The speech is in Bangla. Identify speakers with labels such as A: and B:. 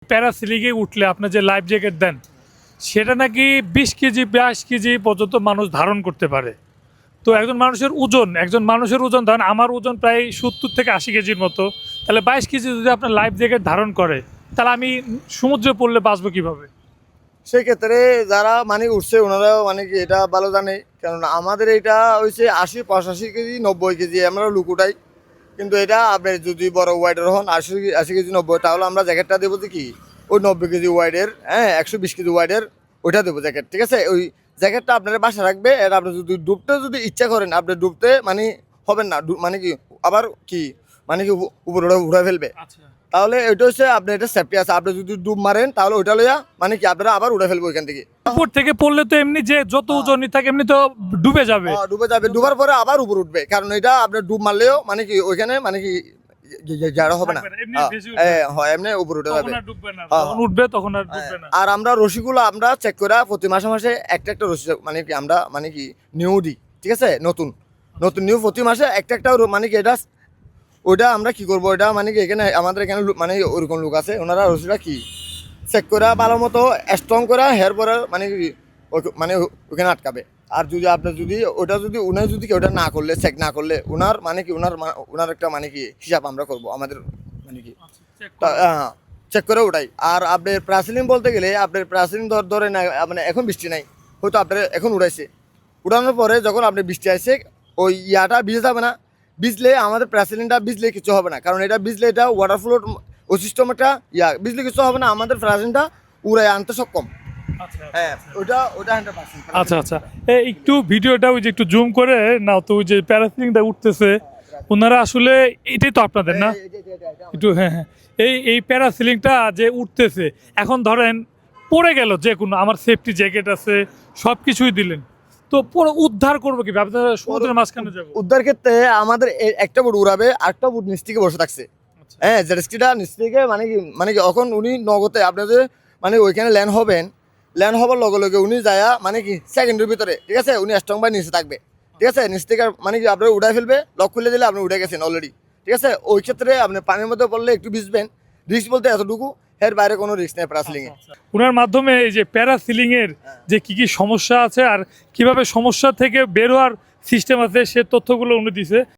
A: প্যারাসিলিংয়ে উঠলে আপনার যে লাইফ জ্যাকেট দেন সেটা নাকি 20 কেজি 22 কেজি পর্যন্ত মানুষ ধারণ করতে পারে। তো একজন মানুষের ওজন ধরেন আমার ওজন প্রায় 70 থেকে 80 কেজির মতো, তাহলে 22 কেজি যদি আপনার লাইফ জ্যাকেট ধারণ করে তাহলে আমি সমুদ্রে পড়লে বাঁচবো কিভাবে?
B: সেই ক্ষেত্রে যারা মানে উঠছে ওনারাও মানে কি এটা ভালো জানে, কারণ আমাদের এটা হয়েছে 80 85 কেজি 90 কেজি আমরা লুক উঠাই। কিন্তু এটা আপনি যদি বড় ওয়াইডের হন 80 কেজি 90, তাহলে আমরা জ্যাকেটটা দেবো যে কি ওই 90 কেজি ওয়াইডের, হ্যাঁ 120 কেজি ওয়াইডের ওইটা দেবো জ্যাকেট, ঠিক আছে। ওই জ্যাকেটটা আপনার বাসা রাখবে, আর আপনি যদি ডুবতে যদি ইচ্ছা করেন আপনি ডুবতে মানে হবেন না, মানে কি আবার কি মানে কি উপরে উড়ে ফেলবে, তাহলে ওইটা হচ্ছে আপনার এটা সেফটি আছে। আপনি যদি ডুব মারেন তাহলে ওইটা লইয়া মানে কি আপনারা আবার উড়ে ফেলবো ওইখান থেকে।
A: উপর থেকে পড়লে তো এমনি যে যত ওজনই থাকে এমনি তো ডুবে যাবে।
B: ডুবে যাবে, ডুবার পরে আবার উপর উঠবে, কারণ এটা আপনার ডুব মারলেও মানে কি ওইখানে মানে কি যারা হবে না,
A: এমনি ভেসে উঠবে।
B: হয় এমনি উপর উঠে যাবে।
A: তখন আর ডুববে না, যখন উঠবে তখন আর ডুববে না।
B: আর আমরা রশিগুলো আমরা চেক করে প্রতি মাসে মাসে একটা রশি মানে কি আমরা মানে কি নিউ দিই, ঠিক আছে। নতুন নিউ প্রতি মাসে একটা মানে কি এটা ওইটা আমরা কি করবো, এটা মানে কি এখানে আমাদের এখানে মানে ওরকম লোক আছে, ওনারা রশিটা কি চেক করে ভালো মতো স্ট্রং করে হেয়ার পরে মানে কি মানে ওখানে আটকাবে। আর যদি আপনার যদি ওটা যদি উনি যদি ওটা না করলে চেক না করলে ওনার মানে কি ওনার একটা মানে কি হিসাব আমরা করব আমাদের মানে কি চেক করে ওটাই। আর আপনার প্রাসিলিং বলতে গেলে আপনার প্রাসিলিং ধরে না মানে এখন বৃষ্টি নাই, হয়তো আপনার এখন উড়াইছে, উড়ানোর পরে যখন আপনি বৃষ্টি আসছে ওই ইয়াটা ভিজে যাবে না, ভিজলে আমাদের প্রাসিলিংটা ভিজলে কিছু হবে না, কারণ এটা ভিজলে এটা ওয়াটার ফ্লোর ও সিস্টেম একটা ভিজলে কিছু হবে না, আমাদের প্রাসিলিংটা উড়াই আনতে সক্ষম। হ্যাঁ ওটা 100%।
A: আচ্ছা আচ্ছা, একটু ভিডিওটা ওই যে একটু জুম করে নাও তো, ওই যে প্যারাসিলিংটা উঠতেছে ওনারা আসলে এটাই তো আপনাদের না একটু, হ্যাঁ হ্যাঁ, এই প্যারাসিলিংটা যে উঠতেছে এখন ধরেন পড়ে গেল, যে কোনো আমার সেফটি জ্যাকেট আছে সব কিছুই দিলেন, তো পুরো উদ্ধার করবো কি? আপনারা সমুদ্রের মাঝখানে যাবো।
B: উদ্ধার ক্ষেত্রে আমাদের একটা বুট উড়াবে, আরেকটা বুট নিচ থেকে বসে থাকছে, হ্যাঁ জেটস্কিটা নিচ থেকে মানে কি এখন উনি নগদে আপনাদের মানে ওইখানে ল্যান্ড হবেন, ল্যান্ড হবার লগে লগে উনি যায় মানে কি সেকেন্ডের ভিতরে, ঠিক আছে, উনি স্ট্রং বাই নিচে থাকবে, ঠিক আছে, নিচ থেকে মানে কি আপনার উড়াই ফেলবে, লক খুলে দিলে আপনি উঠে গেছেন অলরেডি, ঠিক আছে। ওই ক্ষেত্রে আপনি পানির মধ্যে পড়লে একটু ভিজবেন, রিস্ক বলতে এতটুকু, এর বাইরে কোনো রিস্ক নেই প্যারাসিলিং এ।
A: ওনার মাধ্যমে এই যে প্যারাসিলিং এর যে কি কি সমস্যা আছে আর কিভাবে সমস্যা থেকে বের হওয়ার সিস্টেম আছে সে তথ্যগুলো উনি দিছে।